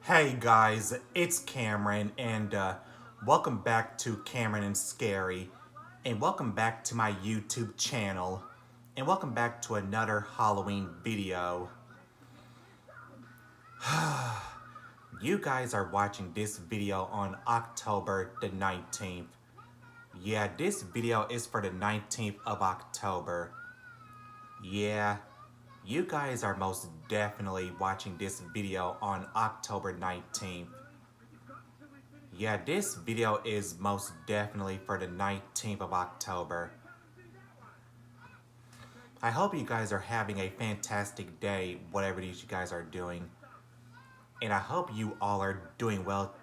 Hey guys, it's Cameron, and welcome back to Cameron and Scary, and welcome back to my YouTube channel, and welcome back to another Halloween video. You guys are watching this video on October the 19th. Yeah, this video is for the 19th of October. Yeah, you guys are most definitely watching this video on October 19th. Yeah, this video is most definitely for the 19th of October. I hope you guys are having a fantastic day, whatever it is you guys are doing. And I hope you all are doing well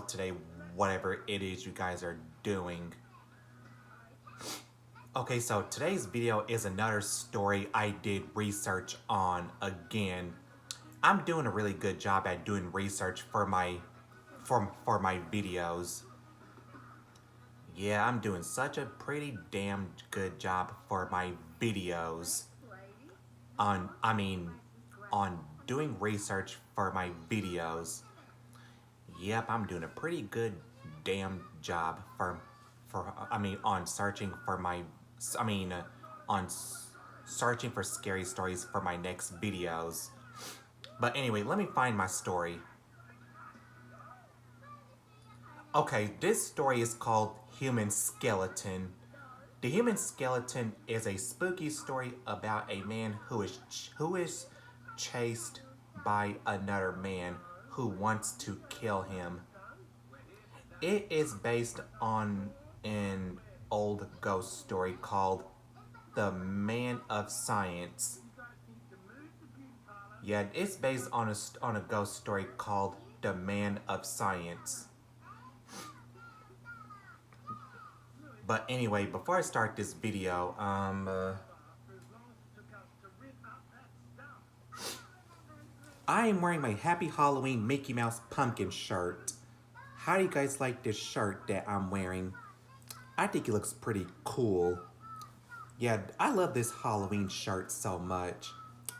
today, whatever it is you guys are doing. Okay, so today's video is another story I did research on again. I'm doing a really good job at doing research for my videos. Yeah, I'm doing such a pretty damn good job for my videos. On doing research for my videos. Yep, I'm doing a pretty good damn job on searching for searching for scary stories for my next videos. But anyway, let me find my story. Okay, this story is called Human Skeleton. The Human Skeleton is a spooky story about a man who is chased by another man who wants to kill him. It is based on an old ghost story called The Man of Science. Yeah, it's based on a ghost story called The Man of Science. But anyway, before I start this video, I am wearing my Happy Halloween Mickey Mouse pumpkin shirt. How do you guys like this shirt that I'm wearing? I think it looks pretty cool. Yeah, I love this Halloween shirt so much.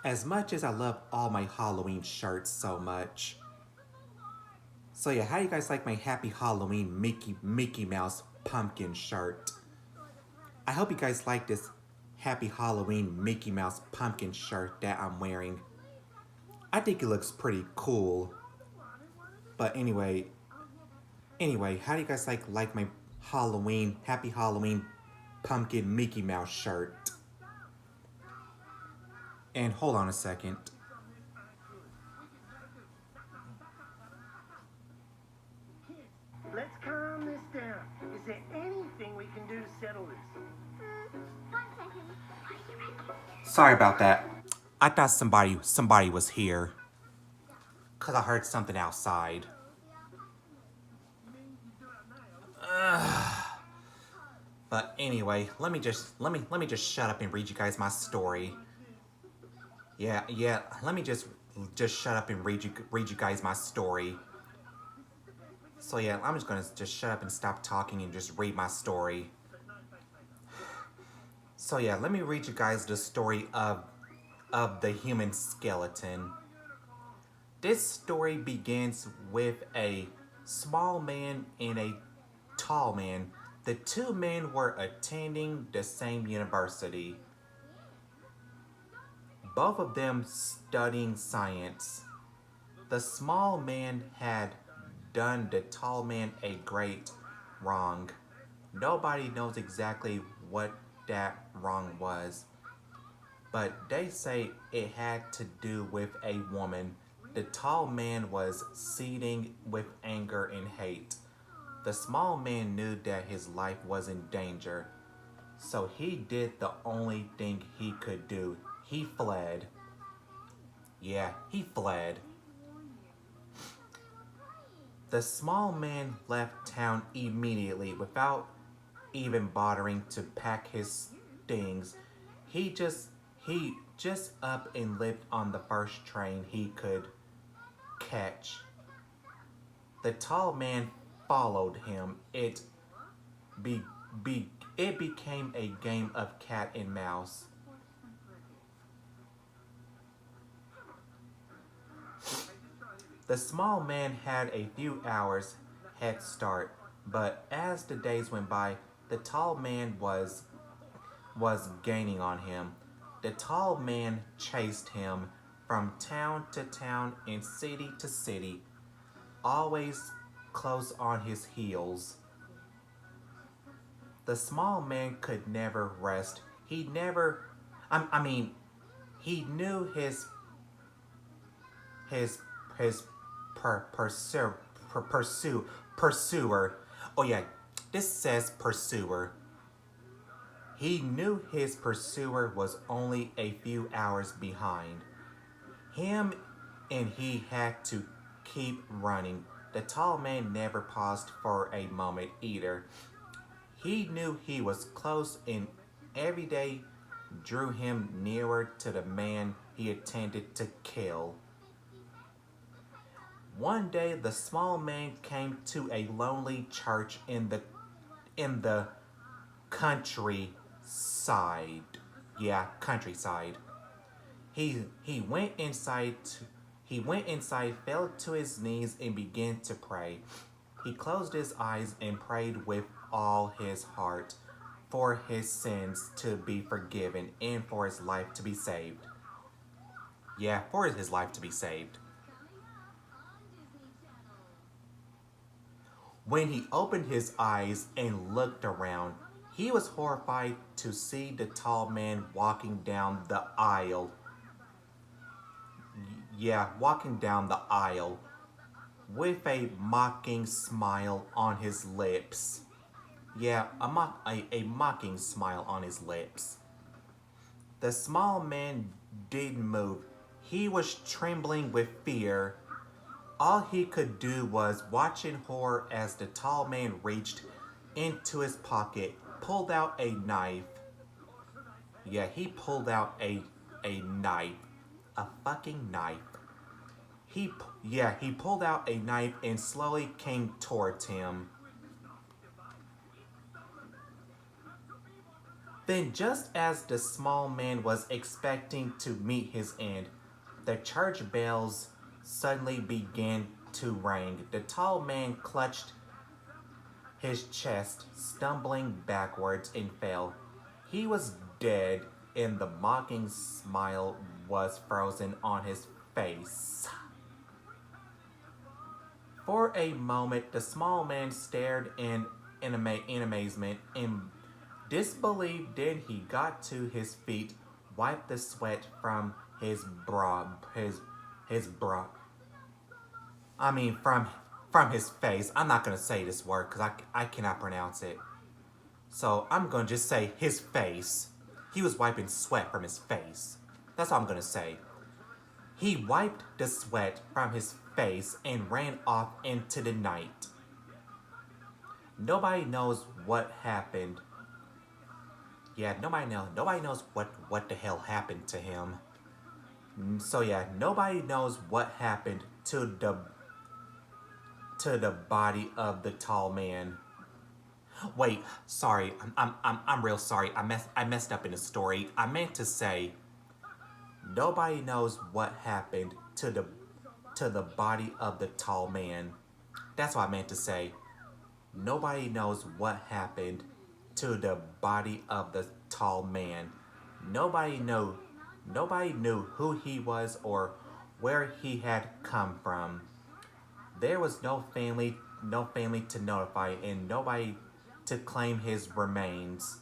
As much as I love all my Halloween shirts so much. So yeah, how do you guys like my Happy Halloween Mickey Mouse pumpkin shirt? I hope you guys like this Happy Halloween Mickey Mouse pumpkin shirt that I'm wearing. I think it looks pretty cool. But anyway, how do you guys like my Happy Halloween pumpkin Mickey Mouse shirt? And hold on a second. Let's calm this down. Is there anything we can do to settle this? 1 second. Sorry about that. I thought somebody was here. 'Cause I heard something outside. But anyway, let me just shut up and read you guys my story. Yeah, let me just shut up and read you guys my story. So yeah, I'm just gonna shut up and stop talking and just read my story. So yeah, let me read you guys the story of the human skeleton. This story begins with a small man and a tall man. The two men were attending the same university. Both of them studying science. The small man had done the tall man a great wrong. Nobody knows exactly what that wrong was, but they say it had to do with a woman. The tall man was seething with anger and hate. The small man knew that his life was in danger, so he did the only thing he could do. He fled. Yeah, he fled. The small man left town immediately without even bothering to pack his things. He just up and left on the first train he could catch. The tall man followed him. It became a game of cat and mouse. The small man had a few hours head start, but as the days went by, the tall man was gaining on him. The tall man chased him from town to town and city to city, always close on his heels. The small man could never rest. He never, I mean, he knew his pursuer. Oh yeah, this says pursuer. He knew his pursuer was only a few hours behind him, and he had to keep running. The tall man never paused for a moment either. He knew he was close, and every day drew him nearer to the man he intended to kill. One day the small man came to a lonely church in the countryside. Yeah, countryside. He went inside. He went inside, fell to his knees, and began to pray. He closed his eyes and prayed with all his heart for his sins to be forgiven and for his life to be saved. Yeah, for his life to be saved. When he opened his eyes and looked around, he was horrified to see the tall man walking down the aisle. Yeah, walking down the aisle with a mocking smile on his lips. Yeah, a mocking smile on his lips. The small man didn't move. He was trembling with fear. All he could do was watch in horror as the tall man reached into his pocket, pulled out a knife. Yeah, he pulled out a knife. A fucking knife. He pulled out a knife and slowly came towards him. Then, just as the small man was expecting to meet his end, the church bells suddenly began to ring. The tall man clutched his chest, stumbling backwards, and fell. He was dead, and the mocking smile was frozen on his face. For a moment, the small man stared in amazement and disbelief. Then he got to his feet, wiped the sweat from his brow. From his face. I'm not gonna say this word because I cannot pronounce it. So I'm gonna just say his face. He was wiping sweat from his face. That's all I'm gonna say. He wiped the sweat from his face and ran off into the night. Nobody knows what happened. Yeah, nobody knows what the hell happened to him. So yeah, nobody knows what happened to the body of the tall man. Wait, sorry, I'm real sorry. I messed up in the story. I meant to say nobody knows what happened to the body of the tall man. That's what I meant to say. Nobody knows what happened to the body of the tall man. Nobody knew who he was or where he had come from. There was no family to notify and nobody to claim his remains.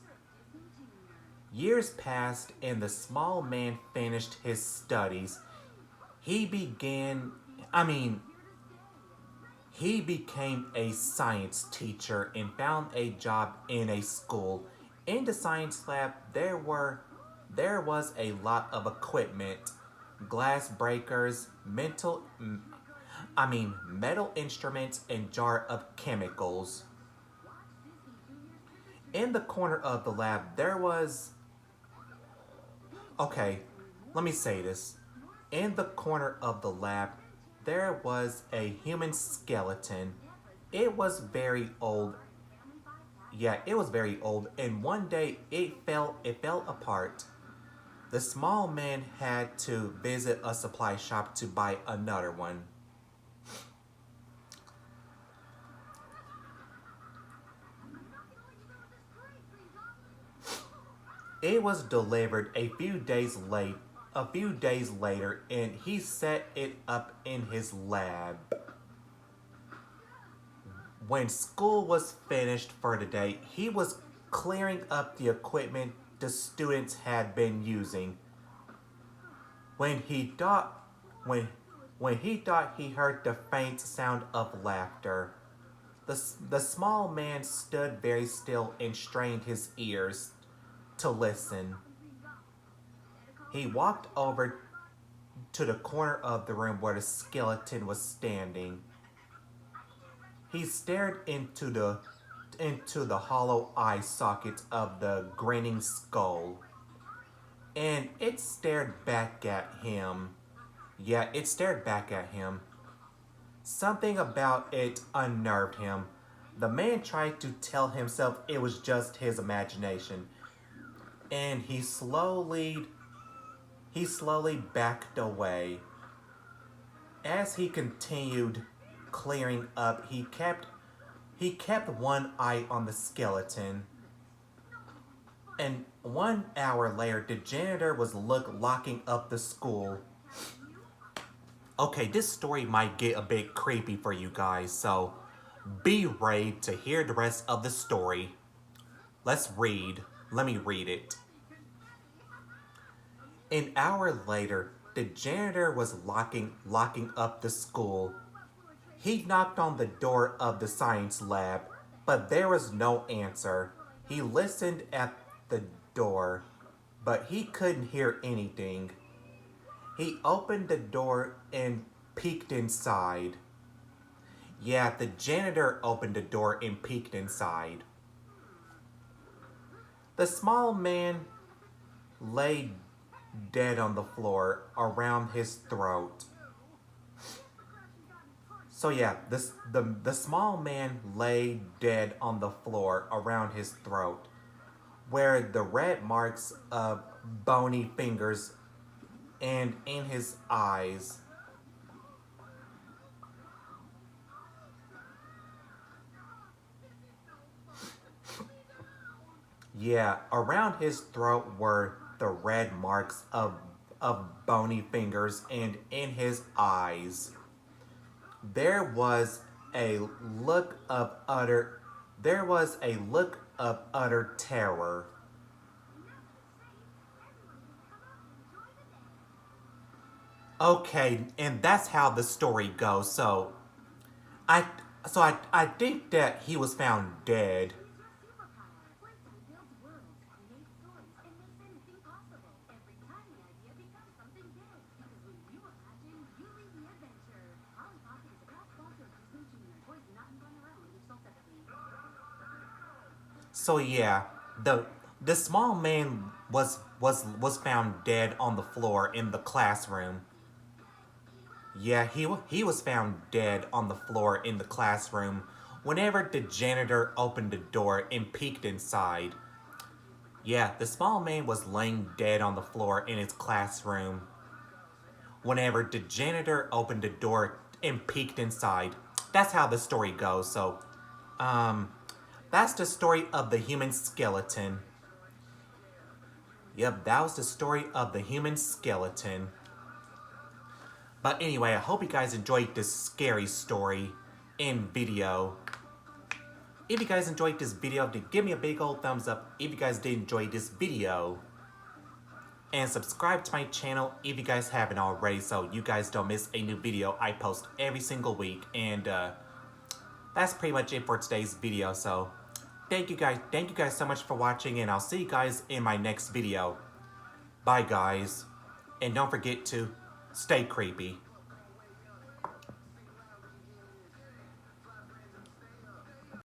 Years passed and the small man finished his studies. He became a science teacher and found a job in a school. In the science lab, there was a lot of equipment, glass breakers, metal instruments, and jar of chemicals. In the corner of the lab, there was... Okay, let me say this. In the corner of the lab, there was a human skeleton. It was very old. Yeah, it was very old, and one day it fell apart. The small man had to visit a supply shop to buy another one. It was delivered a few days later, and he set it up in his lab. When school was finished for the day, he was clearing up the equipment the students had been using. When he thought he heard the faint sound of laughter, the small man stood very still and strained his ears to listen. He walked over to the corner of the room where the skeleton was standing. He stared into the hollow eye socket of the grinning skull, and it stared back at him. Yeah, it stared back at him. Something about it unnerved him. The man tried to tell himself it was just his imagination, and he slowly backed away. As he continued clearing up, he kept one eye on the skeleton. And 1 hour later, the janitor was locking up the school. Okay, this story might get a bit creepy for you guys, so be ready to hear the rest of the story. Let's read. Let me read it. An hour later, the janitor was locking up the school. He knocked on the door of the science lab, but there was no answer. He listened at the door, but he couldn't hear anything. He opened the door and peeked inside. Yeah, the janitor opened the door and peeked inside. The small man lay dead on the floor around his throat. So yeah, the small man lay dead on the floor around his throat, where the red marks of bony fingers and in his eyes. Yeah, around his throat were the red marks of bony fingers, and in his eyes there was a look of utter terror. Okay, and that's how the story goes. So I think that he was found dead. So yeah, the small man was found dead on the floor in the classroom. Yeah, he was found dead on the floor in the classroom whenever the janitor opened the door and peeked inside. Yeah, the small man was laying dead on the floor in his classroom whenever the janitor opened the door and peeked inside. That's how the story goes. So, that's the story of the human skeleton. Yep, that was the story of the human skeleton. But anyway, I hope you guys enjoyed this scary story and video. If you guys enjoyed this video, then give me a big old thumbs up if you guys did enjoy this video. And subscribe to my channel if you guys haven't already, so you guys don't miss a new video I post every single week. And that's pretty much it for today's video. So thank you guys so much for watching, and I'll see you guys in my next video. Bye guys, and don't forget to stay creepy.